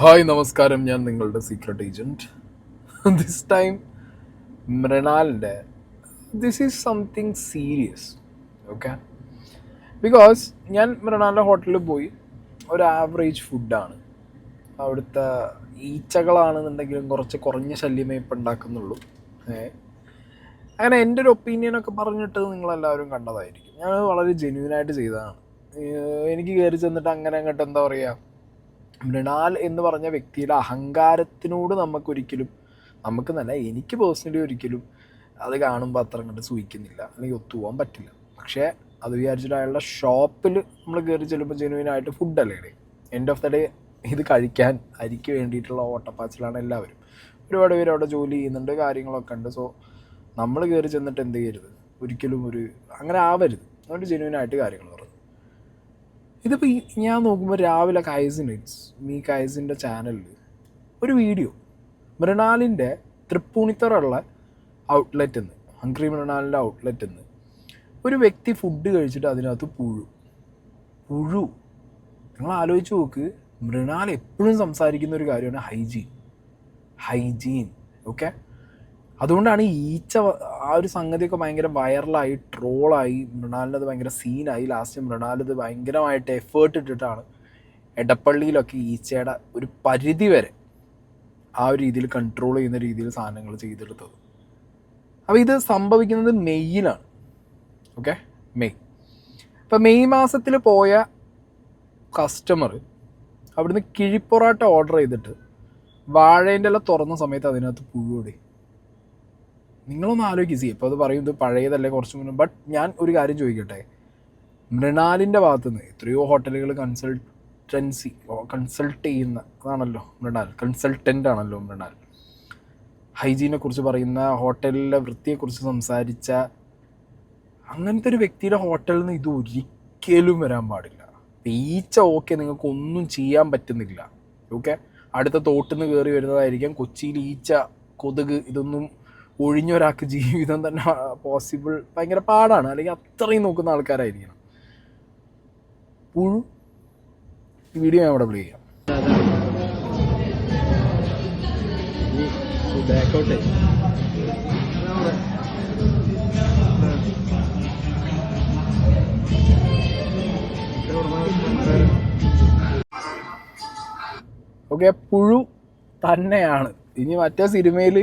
Hi നമസ്കാരം, ഞാൻ നിങ്ങളുടെ സീക്രട്ട് ഏജൻറ്റ്. ദിസ് ടൈം മൃണാലിൻ്റെ this is something serious. Okay, because ഞാൻ മൃണാലിൻ്റെ ഹോട്ടലിൽ പോയി. ഒരു ആവറേജ് ഫുഡാണ് അവിടുത്തെ. ഈച്ചകളാണെന്നുണ്ടെങ്കിലും കുറച്ച് കുറഞ്ഞ ശല്യമേ ഇപ്പം ഉണ്ടാക്കുന്നുള്ളൂ. അങ്ങനെ എൻ്റെ ഒരു ഒപ്പീനിയനൊക്കെ പറഞ്ഞിട്ട് നിങ്ങളെല്ലാവരും കണ്ടതായിരിക്കും. ഞാൻ വളരെ ജെന്യൂനായിട്ട് ചെയ്തതാണ്. എനിക്ക് കയറി ചെന്നിട്ട് അങ്ങനെ അങ്ങോട്ട് എന്താ പറയുക, മൃണാൽ എന്ന് പറഞ്ഞ വ്യക്തിയുടെ അഹങ്കാരത്തിനോട് നമുക്ക് നല്ല, എനിക്ക് പേഴ്സണലി ഒരിക്കലും അത് കാണുമ്പോൾ അത്ര അങ്ങോട്ട് സൂഹിക്കുന്നില്ല, അല്ലെങ്കിൽ ഒത്തുപോകാൻ പറ്റില്ല. പക്ഷേ അത് വിചാരിച്ചിട്ട് അയാളുടെ ഷോപ്പിൽ നമ്മൾ കയറി ചെല്ലുമ്പോൾ ജെനുവിനായിട്ട് ഫുഡല്ലേ, എൻഡ് ഓഫ് ദ ഡേ ഇത് കഴിക്കാൻ അരിക്ക് വേണ്ടിയിട്ടുള്ള ഓട്ടപ്പാച്ചിലാണ് എല്ലാവരും. ഒരുപാട് പേര് അവിടെ ജോലി ചെയ്യുന്നുണ്ട്, കാര്യങ്ങളൊക്കെ ഉണ്ട്. സോ നമ്മൾ കയറി ചെന്നിട്ട് എന്ത് ചെയ്യരുത്, ഒരിക്കലും അങ്ങനെ ആവരുത്. അതുകൊണ്ട് ജെനുവിനായിട്ട് കാര്യങ്ങൾ പറഞ്ഞു. ഇതിപ്പോൾ ഞാൻ നോക്കുമ്പോൾ രാവിലെ കൈസിൻ്റെ ചാനലിൽ ഒരു വീഡിയോ, മൃണാലിൻ്റെ തൃപ്പൂണിത്തറുള്ള ഔട്ട്ലെറ്റിൽ നിന്ന്, ഹംഗ്രി മൃണാലിൻ്റെ ഔട്ട്ലെറ്റിൽ നിന്ന് ഒരു വ്യക്തി ഫുഡ് കഴിച്ചിട്ട് അതിനകത്ത് പുഴു. നിങ്ങൾ ആലോചിച്ച് നോക്ക്, മൃണാൽ എപ്പോഴും സംസാരിക്കുന്ന ഒരു കാര്യമാണ് ഹൈജീൻ. ഓക്കെ, അതുകൊണ്ടാണ് ഈച്ച ആ ഒരു സംഗതിയൊക്കെ ഭയങ്കര വൈറലായി, ട്രോളായി, മൃണാലിനത് ഭയങ്കര സീനായി. ലാസ്റ്റ് മൃണാലിത് ഭയങ്കരമായിട്ട് എഫേർട്ട് ഇട്ടിട്ടാണ് എടപ്പള്ളിയിലൊക്കെ ഈച്ചയുടെ ഒരു പരിധി വരെ ആ ഒരു രീതിയിൽ കൺട്രോൾ ചെയ്യുന്ന രീതിയിൽ സാധനങ്ങൾ ചെയ്തെടുത്തത്. അപ്പോൾ ഇത് സംഭവിക്കുന്നത് മെയ്യിലാണ്. ഓക്കെ, ഇപ്പം മെയ് മാസത്തിൽ പോയ കസ്റ്റമർ അവിടുന്ന് കിഴിപ്പൊറാട്ട ഓർഡർ ചെയ്തിട്ട് വാഴേൻ്റെ എല്ലാം തുറന്ന സമയത്ത് അതിനകത്ത് പുഴുവോടെ. നിങ്ങളൊന്ന് ആലോചിക്കുക. ഇപ്പോൾ അത് പറയുന്നത് പഴയതല്ലേ, കുറച്ച് മുന്നേ. ബട്ട് ഞാൻ ഒരു കാര്യം ചോദിക്കട്ടെ, മൃണാലിൻ്റെ ഭാഗത്തുനിന്ന് എത്രയോ ഹോട്ടലുകൾ കൺസൾട്ട് ചെയ്യുന്ന അതാണല്ലോ മൃണാൽ, കൺസൾട്ടൻ്റ് ആണല്ലോ മൃണാൽ. ഹൈജീനെ കുറിച്ച് പറയുന്ന, ഹോട്ടലിലെ വൃത്തിയെക്കുറിച്ച് സംസാരിച്ച അങ്ങനത്തെ ഒരു വ്യക്തിയുടെ ഹോട്ടലിൽ നിന്ന് ഇത് ഒരിക്കലും വരാൻ പാടില്ല. ഈച്ച ഓക്കെ, നിങ്ങൾക്കൊന്നും ചെയ്യാൻ പറ്റുന്നില്ല. ഓക്കെ, അടുത്ത തോട്ടിൽ നിന്ന് കയറി വരുന്നതായിരിക്കാം. കൊച്ചിയിൽ ഈച്ച, കൊതുക്, ഇതൊന്നും ഒഴിഞ്ഞൊരാൾക്ക് ജീവിതം തന്നെ പോസിബിൾ ഭയങ്കര പാടാണ്. അല്ലെങ്കിൽ അത്രയും നോക്കുന്ന ആൾക്കാരായിരിക്കണം. പുഴു. ഈ വീഡിയോ ഞാൻ അവിടെ പ്ലേ ചെയ്യാം. ഓക്കെ, പുഴു തന്നെയാണ്. ഇനി മറ്റേ സിനിമയിൽ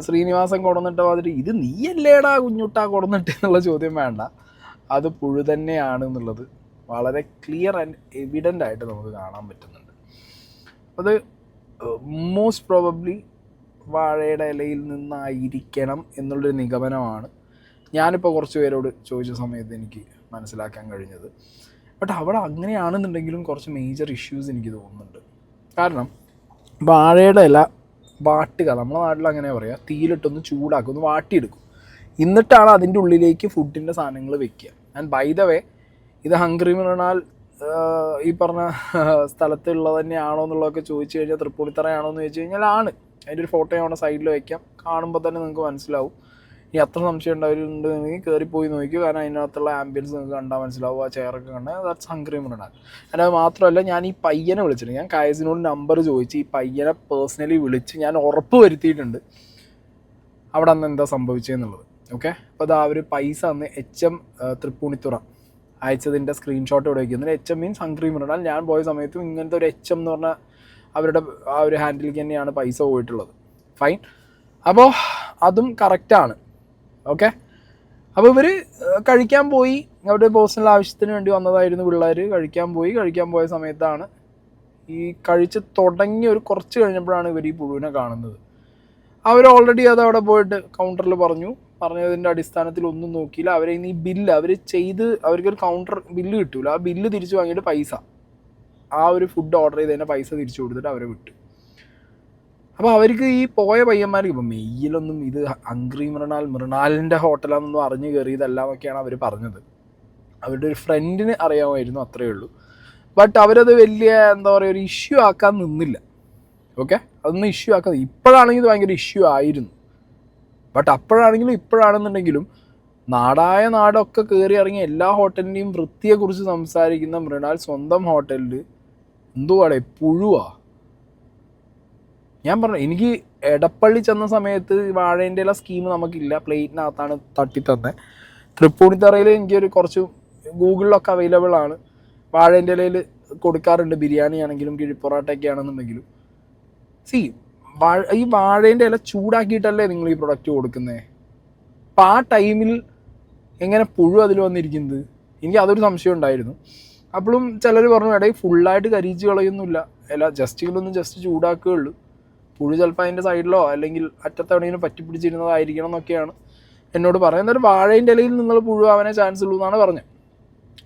ശ്രീനിവാസൻ കൊടുന്നിട്ട മാതിരി ഇത് നീയല്ലേടാ കുഞ്ഞുട്ടാ കൊടുന്നിട്ട് എന്നുള്ള ചോദ്യം വേണ്ട. അത് പുഴു തന്നെയാണ് എന്നുള്ളത് വളരെ ക്ലിയർ ആൻഡ് എവിഡൻ്റ് ആയിട്ട് നമുക്ക് കാണാൻ പറ്റുന്നുണ്ട്. അത് മോസ്റ്റ് പ്രോബബ്ലി വാഴയുടെ ഇലയിൽ നിന്നായിരിക്കണം എന്നുള്ളൊരു നിഗമനമാണ് ഞാനിപ്പോൾ കുറച്ച് പേരോട് ചോദിച്ച സമയത്ത് എനിക്ക് മനസ്സിലാക്കാൻ കഴിഞ്ഞത്. ബട്ട് അവിടെ അങ്ങനെയാണെന്നുണ്ടെങ്കിലും കുറച്ച് മേജർ ഇഷ്യൂസ് എനിക്ക് തോന്നുന്നുണ്ട്. കാരണം വാഴയുടെ ഇല വാട്ടുക, നമ്മുടെ നാട്ടിൽ അങ്ങനെ പറയുക, തീയിലിട്ടൊന്ന് ചൂടാക്കും, ഒന്ന് വാട്ടിയെടുക്കും, എന്നിട്ടാണ് അതിൻ്റെ ഉള്ളിലേക്ക് ഫുഡിൻ്റെ സാധനങ്ങൾ വെക്കുക. ആൻഡ് ബൈ ദ വേ, ഇത് ഹംഗ്രി മൃണാൽ ഈ പറഞ്ഞ സ്ഥലത്തുള്ളത് തന്നെയാണോ എന്നുള്ളതൊക്കെ ചോദിച്ചു കഴിഞ്ഞാൽ, തൃപ്പൂണിത്തറയാണോ എന്ന് ചോദിച്ചു കഴിഞ്ഞാൽ ആണ്. അതിൻ്റെ ഒരു ഫോട്ടോ അവിടെ സൈഡിൽ വയ്ക്കാം, കാണുമ്പോൾ തന്നെ നിങ്ങൾക്ക് മനസ്സിലാവും. ഇനി അത്ര സംശയം ഉണ്ടായിട്ടുണ്ടെങ്കിൽ കയറിപ്പോയി നോക്കിയോ, കാരണം അതിനകത്തുള്ള ആംബിയൻസ് നിങ്ങൾക്ക് കണ്ടാൽ മനസ്സിലാവും. ആ ചെയറൊക്കെ കണ്ടാൽ ദാറ്റ്സ് ഹംഗ്രി മൃണാൽ. അത് മാത്രമല്ല, ഞാൻ ഈ പയ്യനെ വിളിച്ചിട്ടുണ്ട്. ഞാൻ കൈസിനോട് നമ്പർ ചോദിച്ച് ഈ പയ്യനെ പേഴ്സണലി വിളിച്ച് ഞാൻ ഉറപ്പ് വരുത്തിയിട്ടുണ്ട് അവിടെ അന്ന് എന്താ സംഭവിച്ചതെന്നുള്ളത്. ഓക്കെ, അപ്പോൾ അത് ആ ഒരു പൈസ അന്ന് HM തൃപ്പൂണിത്തുറ അയച്ചതിൻ്റെ സ്ക്രീൻഷോട്ട് ഇവിടെ വയ്ക്കുന്നുണ്ട്. HM means hungry Mrunal. ഞാൻ പോയ സമയത്തും ഇങ്ങനത്തെ ഒരു HM എന്ന് പറഞ്ഞാൽ അവരുടെ ആ ഒരു ഹാൻഡിലേക്ക് തന്നെയാണ് പൈസ പോയിട്ടുള്ളത്. ഫൈൻ, അപ്പോൾ അതും കറക്റ്റാണ്. ഓക്കെ, അപ്പോൾ ഇവർ കഴിക്കാൻ പോയി, അവരുടെ പേഴ്സണൽ ആവശ്യത്തിന് വേണ്ടി വന്നതായിരുന്നു പിള്ളേർ. കഴിക്കാൻ പോയ സമയത്താണ് ഈ കഴിച്ച് തുടങ്ങി ഒരു കുറച്ച് കഴിഞ്ഞപ്പോഴാണ് ഇവർ ഈ പുഴുവിനെ കാണുന്നത്. അവർ ഓൾറെഡി അത് അവിടെ പോയിട്ട് കൗണ്ടറിൽ പറഞ്ഞതിൻ്റെ അടിസ്ഥാനത്തിൽ ഒന്നും നോക്കിയില്ല. അവരെ ഈ ബില്ല് അവർക്കൊരു കൗണ്ടർ ബില്ല് കിട്ടൂല. ആ ബില്ല് തിരിച്ചു വാങ്ങിയിട്ട് പൈസ, ആ ഒരു ഫുഡ് ഓർഡർ ചെയ്തതിൻ്റെ പൈസ തിരിച്ചു കൊടുത്തിട്ട് അവരെ വിട്ടു. അപ്പോൾ അവർക്ക് ഈ പോയ പയ്യന്മാർക്ക് ഇപ്പം മെയ്യിലൊന്നും ഇത് ഹംഗ്രി മൃണാലിൻ്റെ ഹോട്ടലാണെന്നൊന്നും അറിഞ്ഞു കയറിയതല്ല എന്നൊക്കെയാണ് അവർ പറഞ്ഞത്. അവരുടെ ഒരു ഫ്രണ്ടിന് അറിയാമായിരുന്നു, അത്രയേ ഉള്ളൂ. ബട്ട് അവരത് വലിയ എന്താ പറയുക, ഒരു ഇഷ്യൂ ആക്കാൻ നിന്നില്ല. ഓക്കെ, അതൊന്നും ഇഷ്യൂ ആക്കാതെ. ഇപ്പോഴാണെങ്കിൽ ഇത് ഭയങ്കര ഇഷ്യൂ ആയിരുന്നു. ബട്ട് അപ്പോഴാണെങ്കിലും ഇപ്പോഴാണെന്നുണ്ടെങ്കിലും നാടായ നാടൊക്കെ കയറി ഇറങ്ങിയ എല്ലാ ഹോട്ടലിൻ്റെയും വൃത്തിയെക്കുറിച്ച് സംസാരിക്കുന്ന മൃണാൽ സ്വന്തം ഹോട്ടലിൽ എന്തുവാടേ പുഴുവാ. ഞാൻ പറഞ്ഞു എനിക്ക് എടപ്പള്ളി ചെന്ന സമയത്ത് വാഴേൻ്റെ ഇല സ്കീം നമുക്കില്ല, പ്ലേറ്റിനകത്താണ് തട്ടി തന്നെ. തൃപ്പൂണിത്തറയിൽ എനിക്കൊരു കുറച്ച് ഗൂഗിളിലൊക്കെ അവൈലബിൾ ആണ്. വാഴേൻ്റെ ഇലയിൽ കൊടുക്കാറുണ്ട്, ബിരിയാണി ആണെങ്കിലും കിഴിപ്പൊറാട്ടൊക്കെ ആണെന്നുണ്ടെങ്കിലും. ഈ വാഴേൻ്റെ ഇല ചൂടാക്കിയിട്ടല്ലേ നിങ്ങൾ ഈ പ്രൊഡക്റ്റ് കൊടുക്കുന്നത്? അപ്പം ആ ടൈമിൽ എങ്ങനെ പുഴു അതിൽ വന്നിരിക്കുന്നത്? എനിക്ക് അതൊരു സംശയം ഉണ്ടായിരുന്നു. അപ്പോഴും ചിലർ പറഞ്ഞു ഇടയിൽ ഫുള്ളായിട്ട് കരിയിച്ച് കളയൊന്നുമില്ല, ഇല ജസ്റ്റ് ചൂടാക്കുകയുള്ളൂ. പുഴു ചിലപ്പോൾ അതിൻ്റെ സൈഡിലോ അല്ലെങ്കിൽ അറ്റത്തെവിടെയെങ്കിലും പറ്റിപ്പിടിച്ചിരുന്നതായിരിക്കണം എന്നൊക്കെയാണ് എന്നോട് പറയുന്നത്. എന്നാലും വാഴേൻ്റെ ഇലയിൽ നിങ്ങൾ പുഴു ആവാനേ ചാൻസ് ഉള്ളൂ എന്നാണ് പറഞ്ഞത്.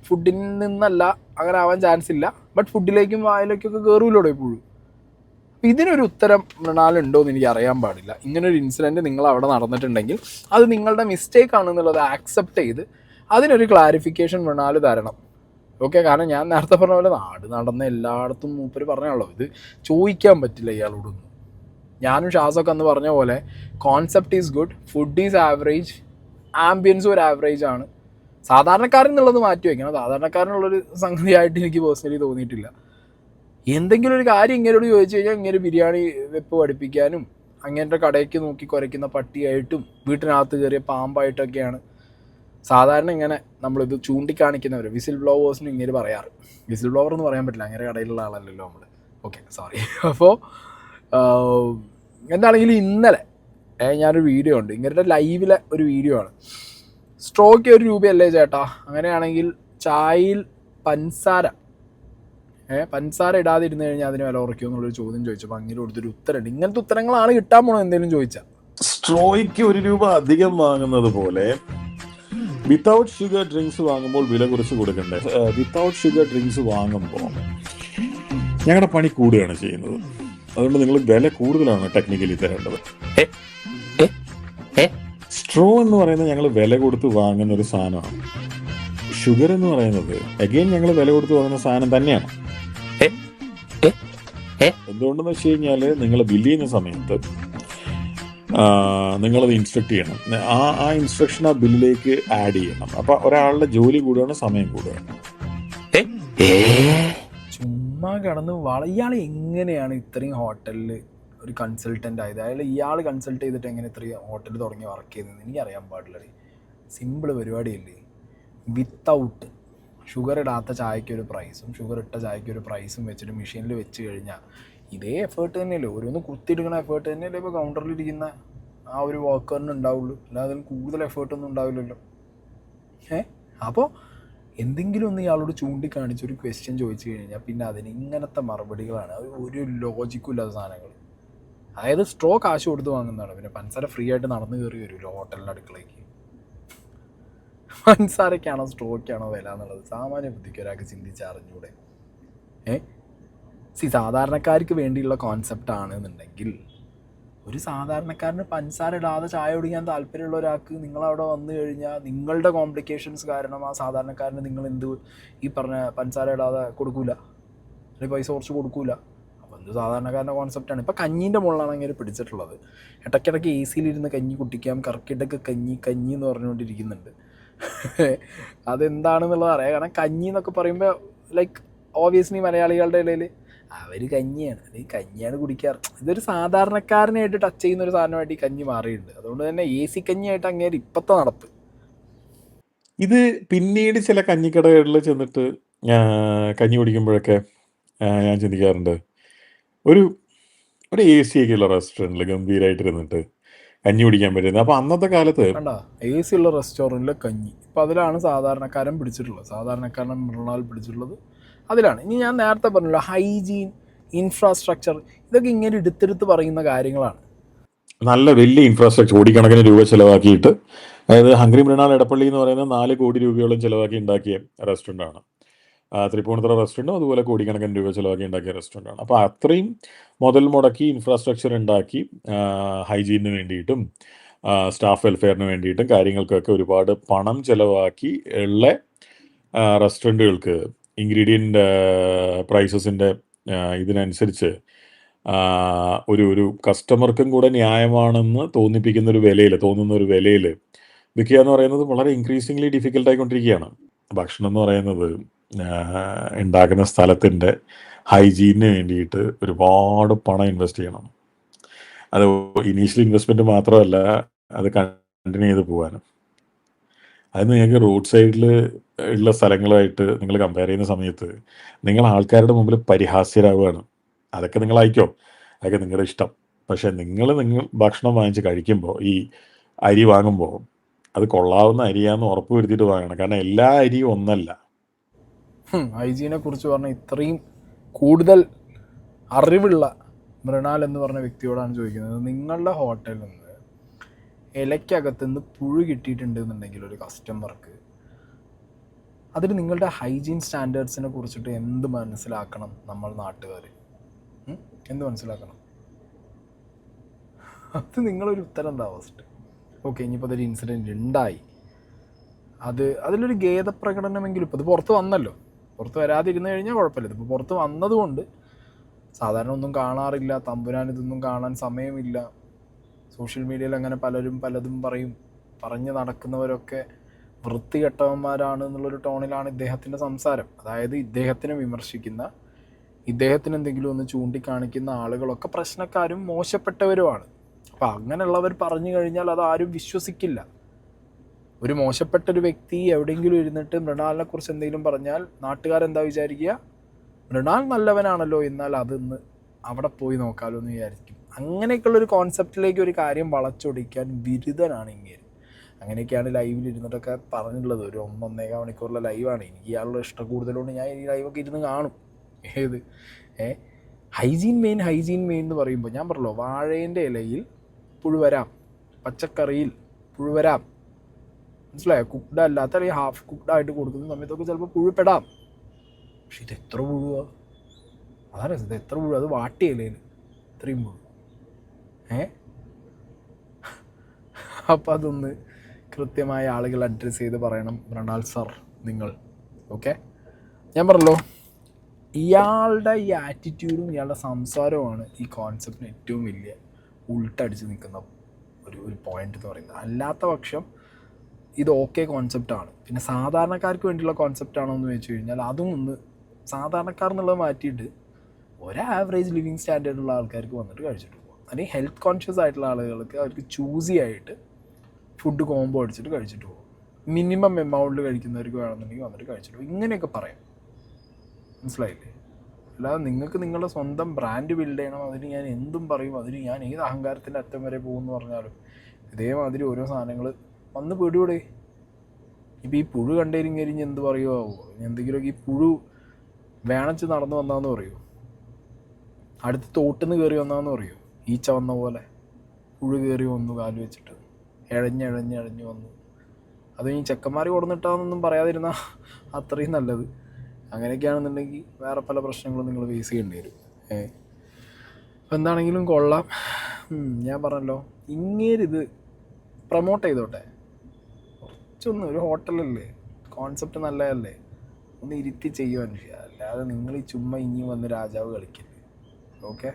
ഫുഡിൽ നിന്നല്ല അങ്ങനെ ആവാൻ ചാൻസ് ഇല്ല, ബട്ട് ഫുഡിലേക്കും വായിലേക്കൊക്കെ കയറൂലോടെ പുഴു. അപ്പം ഇതിനൊരു ഉത്തരം മൃണാലുണ്ടോ എന്ന് എനിക്ക് അറിയാൻ പാടില്ല. ഇങ്ങനൊരു ഇൻസിഡൻറ്റ് നിങ്ങൾ അവിടെ നടന്നിട്ടുണ്ടെങ്കിൽ അത് നിങ്ങളുടെ മിസ്റ്റേക്ക് ആണെന്നുള്ളത് ആക്സെപ്റ്റ് ചെയ്ത് അതിനൊരു ക്ലാരിഫിക്കേഷൻ മൃണാൽ തരണം. ഓക്കെ, കാരണം ഞാൻ നേരത്തെ പറഞ്ഞ പോലെ നാട് നടന്ന എല്ലായിടത്തും മൂപ്പര് പറഞ്ഞാണല്ലോ, ഇത് ചോദിക്കാൻ പറ്റില്ല ഇയാളോടൊന്നും. ഞാനും ഷാസൊക്കെ അന്ന് പറഞ്ഞ പോലെ concept is good, food is average, ആംബിയൻസും ഒരു ആവറേജ് ആണ്. സാധാരണക്കാരൻ എന്നുള്ളത് മാറ്റി വയ്ക്കണം. സാധാരണക്കാരനുള്ളൊരു സംഗതിയായിട്ട് എനിക്ക് പേഴ്സണലി തോന്നിയിട്ടില്ല. എന്തെങ്കിലും ഒരു കാര്യം ഇങ്ങനോട് ചോദിച്ചു കഴിഞ്ഞാൽ ഇങ്ങനെ ബിരിയാണി വെപ്പ് പഠിപ്പിക്കാനും അങ്ങനത്തെ കടയ്ക്ക് നോക്കി കുരയ്ക്കുന്ന പട്ടിയായിട്ടും വീട്ടിനകത്ത് കയറിയ പാമ്പായിട്ടൊക്കെയാണ് സാധാരണ ഇങ്ങനെ നമ്മളിത് ചൂണ്ടിക്കാണിക്കുന്നവർ വിസിൽ ബ്ലോവേഴ്സിന് ഇങ്ങനെ പറയാറ്. വിസിൽ ബ്ലോവർ എന്ന് പറയാൻ പറ്റില്ല, അങ്ങനെ കടയിലുള്ള ആളല്ലല്ലോ നമ്മൾ. Okay, sorry. അപ്പോൾ എന്താണെങ്കിലും ഇന്നലെ ഞാനൊരു വീഡിയോ ഉണ്ട്, ഇങ്ങനത്തെ ലൈവിലെ ഒരു വീഡിയോ ആണ്. സ്ട്രോക്ക് 1 രൂപയല്ലേ ചേട്ടാ, അങ്ങനെയാണെങ്കിൽ ചായയിൽ പഞ്ചസാര ഇടാതിരുന്ന് കഴിഞ്ഞാൽ അതിന് വില കുറയ്ക്കുമോ എന്നുള്ളൊരു ചോദ്യം ചോദിച്ചപ്പോൾ അങ്ങനെ കൊടുത്തൊരു ഉത്തരമുണ്ട്. ഇങ്ങനത്തെ ഉത്തരങ്ങളാണ് കിട്ടാൻ പോണോ എന്തെങ്കിലും ചോദിച്ചാൽ. സ്ട്രോയ്ക്ക് 1 രൂപ അധികം വാങ്ങുന്നത് പോലെ വിത്തൗട്ട് ഷുഗർ ഡ്രിങ്ക്സ് വാങ്ങുമ്പോൾ വില കുറച്ച് കൊടുക്കണ്ടേ? വിത്തൗട്ട് ഷുഗർ ഡ്രിങ്ക്സ് വാങ്ങുമ്പോൾ ഞങ്ങളുടെ പണി കൂടുകയാണ് ചെയ്യുന്നത്. അതുകൊണ്ട് നിങ്ങൾ വില കൂടുതലാണ് ടെക്നിക്കലി തരേണ്ടത്. സ്ട്രോ എന്ന് പറയുന്നത് ഞങ്ങൾ വില കൊടുത്ത് വാങ്ങുന്ന ഒരു സാധനമാണ്. ഷുഗർ എന്ന് പറയുന്നത് അഗെയിൻ ഞങ്ങൾ വില കൊടുത്ത് വാങ്ങുന്ന സാധനം തന്നെയാണ്. എന്തുകൊണ്ടെന്ന് വെച്ച് കഴിഞ്ഞാൽ നിങ്ങൾ ബില്ല് ചെയ്യുന്ന സമയത്ത് നിങ്ങളത് ഇൻസ്ട്രക്ട് ചെയ്യണം. ആ ഇൻസ്ട്രക്ഷൻ ആ ബില്ലിലേക്ക് ആഡ് ചെയ്യണം. അപ്പൊ ഒരാളുടെ ജോലി കൂടുകയാണ്, സമയം കൂടുകയാണ്. ചുമ്മാ കിടന്ന് ഇയാൾ എങ്ങനെയാണ് ഇത്രയും ഹോട്ടലിൽ ഒരു കൺസൾട്ടൻ്റ് ആയത്? ഇയാൾ കൺസൾട്ട് ചെയ്തിട്ട് എങ്ങനെ ഇത്രയും ഹോട്ടൽ തുടങ്ങി വർക്ക് ചെയ്തതെന്ന് എനിക്കറിയാൻ പാടില്ല. സിമ്പിൾ പരിപാടിയല്ലേ. വിത്തൗട്ട് ഷുഗർ ഇടാത്ത ചായയ്ക്ക് ഒരു പ്രൈസും ഷുഗർ ഇട്ട ചായയ്ക്ക് ഒരു പ്രൈസും വെച്ചിട്ട് മെഷീനിൽ വെച്ച് കഴിഞ്ഞാൽ ഇതേ എഫേർട്ട് തന്നെയല്ലേ, ഓരോന്ന് കുത്തിയെടുക്കണ എഫേർട്ട് തന്നെയല്ലേ ഇപ്പോൾ കൗണ്ടറിലിരിക്കുന്ന ആ ഒരു വർക്കറിന് ഉണ്ടാവുള്ളൂ. അല്ലാതെ അതിന് കൂടുതൽ എഫേർട്ടൊന്നും ഉണ്ടാവില്ലല്ലോ. അപ്പോൾ എന്തെങ്കിലും ഒന്ന് ഇയാളോട് ചൂണ്ടിക്കാണിച്ച് ഒരു ക്വസ്റ്റ്യൻ ചോദിച്ചു കഴിഞ്ഞാൽ പിന്നെ അതിന് ഇങ്ങനത്തെ മറുപടികളാണ്. ഒരു ലോജിക്കും ഇല്ലാത്ത സാധനങ്ങൾ. അതായത് സ്ട്രോ കാശ് കൊടുത്ത് വാങ്ങുന്നതാണ്, പിന്നെ പഞ്ചസാര ഫ്രീ ആയിട്ട് നടന്നു കയറി വരുമല്ലോ ഹോട്ടലിൻ്റെ അടുക്കളയ്ക്ക്. പഞ്ചസാരക്കാണോ സ്ട്രോക്കാണോ വില എന്നുള്ളത് സാമാന്യ ബുദ്ധിക്ക് ഒരാൾക്ക് ചിന്തിച്ചറിഞ്ഞൂടെ? സാധാരണക്കാർക്ക് വേണ്ടിയുള്ള കോൺസെപ്റ്റ് ആണെന്നുണ്ടെങ്കിൽ ഒരു സാധാരണക്കാരന് പഞ്ചസാര ഇടാതെ ചായ കുടിക്കാൻ താല്പര്യമുള്ള ഒരാൾക്ക് നിങ്ങളവിടെ വന്നു കഴിഞ്ഞാൽ നിങ്ങളുടെ കോംപ്ലിക്കേഷൻസ് കാരണം ആ സാധാരണക്കാരന് നിങ്ങൾ ഈ പറഞ്ഞ പഞ്ചസാര ഇടാതെ കൊടുക്കൂല, അല്ലെങ്കിൽ പൈസ കുറച്ച് കൊടുക്കൂല. അപ്പോൾ എന്ത് സാധാരണക്കാരൻ്റെ കോൺസെപ്റ്റാണ്. ഇപ്പോൾ കഞ്ഞീൻ്റെ മുകളിലാണ് അങ്ങനെ പിടിച്ചിട്ടുള്ളത്. ഇടയ്ക്കിടയ്ക്ക് എ സിയിലിരുന്ന് കഞ്ഞി കുട്ടിക്കാം, കറക്കിടയ്ക്ക് കഞ്ഞി എന്ന് പറഞ്ഞുകൊണ്ടിരിക്കുന്നുണ്ട്. അതെന്താണെന്നുള്ളത് അറിയാം. കാരണം കഞ്ഞി എന്നൊക്കെ പറയുമ്പോൾ ലൈക്ക് ഓബിയസ്ലി മലയാളികളുടെ ഇടയിൽ അവർ കഞ്ഞിയാണ്, അല്ലെങ്കിൽ കഞ്ഞിയാണ് കുടിക്കാറ്. ഇതൊരു സാധാരണക്കാരനായിട്ട് ടച്ച് ചെയ്യുന്ന ഒരു സാധനമായിട്ട് ഈ കഞ്ഞി മാറിയിട്ടുണ്ട്. അതുകൊണ്ട് തന്നെ എ സി കഞ്ഞിയായിട്ട് അങ്ങേര് ഇപ്പോഴത്തെ നടപ്പ്. ഇത് പിന്നീട് ചില കഞ്ഞിക്കടകളിൽ ചെന്നിട്ട് കഞ്ഞി കുടിക്കുമ്പോഴൊക്കെ ഞാൻ ചിന്തിക്കാറുണ്ട്, ഒരു എ സി ഒക്കെയുള്ള റെസ്റ്റോറൻറ്റിൽ ഗംഭീരമായിട്ടിരുന്നിട്ട് കഞ്ഞി കുടിക്കാൻ പറ്റുന്നത്. അപ്പോൾ അന്നത്തെ കാലത്ത് എ സി ഉള്ള റെസ്റ്റോറൻറ്റിലെ കഞ്ഞി ഇപ്പം അതിലാണ് സാധാരണക്കാരൻ പിടിച്ചിട്ടുള്ളത്, സാധാരണക്കാരൻ മൃണാൽ പിടിച്ചിട്ടുള്ളത് അതിലാണ്. ഇനി ഞാൻ നേരത്തെ പറഞ്ഞല്ലോ ഹൈജീൻ, ഇൻഫ്രാസ്ട്രക്ചർ, ഇതൊക്കെ ഇങ്ങനെ എടുത്തെടുത്ത് പറയുന്ന കാര്യങ്ങളാണ്. നല്ല വലിയ ഇൻഫ്രാസ്ട്രക്ചർ കോടിക്കണക്കിന് രൂപ ചിലവാക്കിയിട്ട്, അതായത് ഹംഗ്രി മൃണാൽ എടപ്പള്ളി എന്ന് പറയുന്നത് 4 കോടി രൂപയോളം ചിലവാക്കി ഉണ്ടാക്കിയ റെസ്റ്റോറൻ്റാണ്. തൃപ്പൂണിത്തുറ റെസ്റ്റോറൻറ്റും അതുപോലെ കോടിക്കണക്കിന് രൂപ ചിലവാക്കി ഉണ്ടാക്കിയ റെസ്റ്റോറൻ്റാണ്. അപ്പോൾ അത്രയും മുതൽ മുടക്കി ഇൻഫ്രാസ്ട്രക്ചർ ഉണ്ടാക്കി ഹൈജീനിന് വേണ്ടിയിട്ടും സ്റ്റാഫ് വെൽഫെയറിന് വേണ്ടിയിട്ടും കാര്യങ്ങൾക്കൊക്കെ ഒരുപാട് പണം ചിലവാക്കി ഉള്ള റെസ്റ്റോറൻറ്റുകൾക്ക് ഇൻഗ്രീഡിയൻ്റ് പ്രൈസസിൻ്റെ ഇതിനനുസരിച്ച് ഒരു കസ്റ്റമർക്കും കൂടെ ന്യായമാണെന്ന് തോന്നുന്ന ഒരു വിലയിൽ വിൽക്കുക എന്ന് പറയുന്നത് വളരെ ഇൻക്രീസിംഗ്ലി ഡിഫിക്കൽട്ടായിക്കൊണ്ടിരിക്കുകയാണ്. ഭക്ഷണം എന്ന് പറയുന്നത് ഉണ്ടാക്കുന്ന സ്ഥലത്തിൻ്റെ ഹൈജീനിന് വേണ്ടിയിട്ട് ഒരുപാട് പണം ഇൻവെസ്റ്റ് ചെയ്യണം. അത് ഇനീഷ്യൽ ഇൻവെസ്റ്റ്മെൻറ്റ് മാത്രമല്ല, അത് കണ്ടിന്യൂ ചെയ്ത് പോകാനും. അത് നിങ്ങൾക്ക് റോഡ് സൈഡിൽ ഉള്ള സ്ഥലങ്ങളുമായിട്ട് നിങ്ങൾ കമ്പയർ ചെയ്യുന്ന സമയത്ത് നിങ്ങൾ ആൾക്കാരുടെ മുമ്പിൽ പരിഹാസ്യരാവുകയാണ്. അതൊക്കെ നിങ്ങൾ അയക്കോ, അതൊക്കെ നിങ്ങളുടെ ഇഷ്ടം. പക്ഷേ നിങ്ങൾ ഭക്ഷണം വാങ്ങിച്ച് കഴിക്കുമ്പോൾ, ഈ അരി വാങ്ങുമ്പോൾ അത് കൊള്ളാവുന്ന അരിയാന്ന് ഉറപ്പ് വരുത്തിയിട്ട് വാങ്ങണം. കാരണം എല്ലാ അരിയും ഒന്നല്ല. ഹൈജീനെ കുറിച്ച് പറഞ്ഞ ഇത്രയും കൂടുതൽ അറിവുള്ള മൃണാൽ എന്ന് പറഞ്ഞ വ്യക്തിയോടാണ് ചോദിക്കുന്നത്. നിങ്ങളുടെ ഹോട്ടലിൽ നിന്ന് ഇലയ്ക്കകത്തുനിന്ന് പുഴു കിട്ടിയിട്ടുണ്ട് എന്നുണ്ടെങ്കിൽ ഒരു കസ്റ്റമർക്ക്, അതിൽ നിങ്ങളുടെ ഹൈജീൻ സ്റ്റാൻഡേർഡ്സിനെ കുറിച്ചിട്ട് എന്ത് മനസ്സിലാക്കണം നമ്മൾ നാട്ടുകാർ? എന്ത് മനസ്സിലാക്കണം? അത് നിങ്ങളൊരു ഉത്തരം എന്താ ഫസ്റ്റ്? ഓക്കെ, ഇനിയിപ്പോൾ അതൊരു ഇൻസിഡൻറ്റ് ഉണ്ടായി, അതിലൊരു ഖേദപ്രകടനമെങ്കിലും ഇപ്പോൾ ഇത് പുറത്ത് വന്നല്ലോ. പുറത്ത് വരാതിരുന്നു കഴിഞ്ഞാൽ കുഴപ്പമില്ല. ഇതിപ്പോൾ പുറത്ത് വന്നതുകൊണ്ട് സാധാരണ ഒന്നും കാണാറില്ല. തമ്പുരാൻ ഇതൊന്നും കാണാൻ സമയമില്ല. സോഷ്യൽ മീഡിയയിൽ അങ്ങനെ പലരും പലതും പറഞ്ഞ് നടക്കുന്നവരൊക്കെ വൃത്തികെട്ടവന്മാരാണ് എന്നുള്ളൊരു ടോണിലാണ് ഇദ്ദേഹത്തിൻ്റെ സംസാരം. അതായത് ഇദ്ദേഹത്തിനെ വിമർശിക്കുന്ന, ഇദ്ദേഹത്തിന് എന്തെങ്കിലും ഒന്ന് ചൂണ്ടിക്കാണിക്കുന്ന ആളുകളൊക്കെ പ്രശ്നക്കാരും മോശപ്പെട്ടവരുമാണ്. അപ്പോൾ അങ്ങനെയുള്ളവർ പറഞ്ഞു കഴിഞ്ഞാൽ അത് ആരും വിശ്വസിക്കില്ല. ഒരു മോശപ്പെട്ടൊരു വ്യക്തി എവിടെയെങ്കിലും ഇരുന്നിട്ട് മൃണാലിനെ കുറിച്ച് എന്തെങ്കിലും പറഞ്ഞാൽ നാട്ടുകാരെന്താ വിചാരിക്കുക? മൃണാൽ നല്ലവനാണല്ലോ, എന്നാൽ അതൊന്ന് അവിടെ പോയി നോക്കാമല്ലോ എന്ന് വിചാരിക്കും. അങ്ങനെയൊക്കെയുള്ളൊരു കോൺസെപ്റ്റിലേക്ക് ഒരു കാര്യം വളച്ചൊടിക്കാൻ ബിരുദനാണ് ഇങ്ങനെ. അങ്ങനെയൊക്കെയാണ് ലൈവിൽ ഇരുന്നിട്ടൊക്കെ പറഞ്ഞിട്ടുള്ളത്. ഒരു 1-1.5 മണിക്കൂറിലെ ലൈവാണ്. എനിക്ക് ഇയാളുടെ ഇഷ്ടം കൂടുതലുകൊണ്ട് ഞാൻ ഈ ലൈവൊക്കെ ഇരുന്ന് കാണും. ഏത് ഹൈജീൻ മെയിൻ എന്ന് പറയുമ്പോൾ ഞാൻ പറഞ്ഞല്ലോ, വാഴേൻ്റെ ഇലയിൽ പുഴു വരാം, പച്ചക്കറിയിൽ പുഴു വരാം, മനസ്സിലായോ? കുക്ക്ഡ് അല്ലാത്ത അല്ലെങ്കിൽ ഹാഫ് കുക്ക്ഡ് ആയിട്ട് കൊടുക്കുന്ന സമയത്തൊക്കെ ചിലപ്പോൾ പുഴുപ്പെടാം. പക്ഷെ ഇത് എത്ര പുഴുവാ? അതാണ് ഇത് എത്ര പുഴു? അത് വാട്ടിയ ഇലയിൽ ഇത്രയും പുഴു. അപ്പം അതൊന്ന് കൃത്യമായ ആളുകൾ അഡ്രസ്സ് ചെയ്ത് പറയണം. മൃണാൽ സർ, നിങ്ങൾ ഓക്കെ. ഞാൻ പറഞ്ഞല്ലോ, ഇയാളുടെ ഈ ആറ്റിറ്റ്യൂഡും ഇയാളുടെ സംസാരവുമാണ് ഈ കോൺസെപ്റ്റിന് ഏറ്റവും വലിയ ഉൾട്ടടിച്ച് നിൽക്കുന്ന ഒരു പോയിന്റ് എന്ന് പറയുന്നത്. അല്ലാത്ത പക്ഷം ഇത് ഓക്കെ കോൺസെപ്റ്റാണ്. പിന്നെ സാധാരണക്കാർക്ക് വേണ്ടിയുള്ള കോൺസെപ്റ്റാണോ എന്ന് വെച്ച് കഴിഞ്ഞാൽ അതും ഒന്ന് സാധാരണക്കാർ എന്നുള്ളത് മാറ്റിയിട്ട് ഒരു ആവറേജ് ലിവിങ് സ്റ്റാൻഡേർഡുള്ള ആൾക്കാർക്ക് വന്നിട്ട് കഴിച്ചിട്ട് പോകും. അല്ലെങ്കിൽ ഹെൽത്ത് കോൺഷ്യസ് ആയിട്ടുള്ള ആളുകൾക്ക് അവർക്ക് ചൂസി ആയിട്ട് ഫുഡ് കോംബോ അടിച്ചിട്ട് കഴിച്ചിട്ട് പോകും. മിനിമം എമൗണ്ടിൽ കഴിക്കുന്നവർക്ക് വേണമെന്നുണ്ടെങ്കിൽ വന്നിട്ട് കഴിച്ചിട്ട് പോകും. ഇങ്ങനെയൊക്കെ പറയാം, മനസ്സിലായില്ലേ? അല്ലാതെ നിങ്ങൾക്ക് നിങ്ങളുടെ സ്വന്തം ബ്രാൻഡ് ബിൽഡ് ചെയ്യണം, അതിന് ഞാൻ എന്തും പറയും, അതിന് ഞാൻ ഏത് അഹങ്കാരത്തിൻ്റെ അറ്റം വരെ പോകുമെന്ന് പറഞ്ഞാലും ഇതേമാതിരി ഓരോ സാധനങ്ങൾ വന്ന് പെടുകൂടെ. ഇപ്പോൾ ഈ പുഴു കണ്ടേരിഞ്ഞ് എന്ത് പറയുമോ, എന്തെങ്കിലുമൊക്കെ ഈ പുഴു വേണച്ച് നടന്നു വന്നാന്ന് പറയൂ, അടുത്ത് തോട്ടിന്ന് കയറി വന്നാന്ന് പറയൂ. ഈച്ച വന്ന പോലെ പുഴു കയറി വന്നു കാല് വെച്ചിട്ട് ഇഴഞ്ഞ് വന്നു. അത് ഈ ചെക്കന്മാർ കൊടുന്നിട്ടാന്നൊന്നും പറയാതിരുന്നാൽ അത്രയും നല്ലത്. അങ്ങനെയൊക്കെയാണെന്നുണ്ടെങ്കിൽ വേറെ പല പ്രശ്നങ്ങളും നിങ്ങൾ ഫേസ് ചെയ്യേണ്ടി വരും. അപ്പോൾ എന്താണെങ്കിലും കൊള്ളാം. ഞാൻ പറഞ്ഞല്ലോ, ഇങ്ങേരിത് പ്രൊമോട്ട് ചെയ്തോട്ടെ കുറച്ചൊന്ന്. ഒരു ഹോട്ടലല്ലേ, കോൺസെപ്റ്റ് നല്ലതല്ലേ, ഒന്ന് ഇരുത്തി ചെയ്യുവാൻ. അല്ലാതെ നിങ്ങൾ ഈ ചുമ്മാ ഇനി വന്ന് രാജാവ് കളിക്കല്ലേ. ഓക്കെ.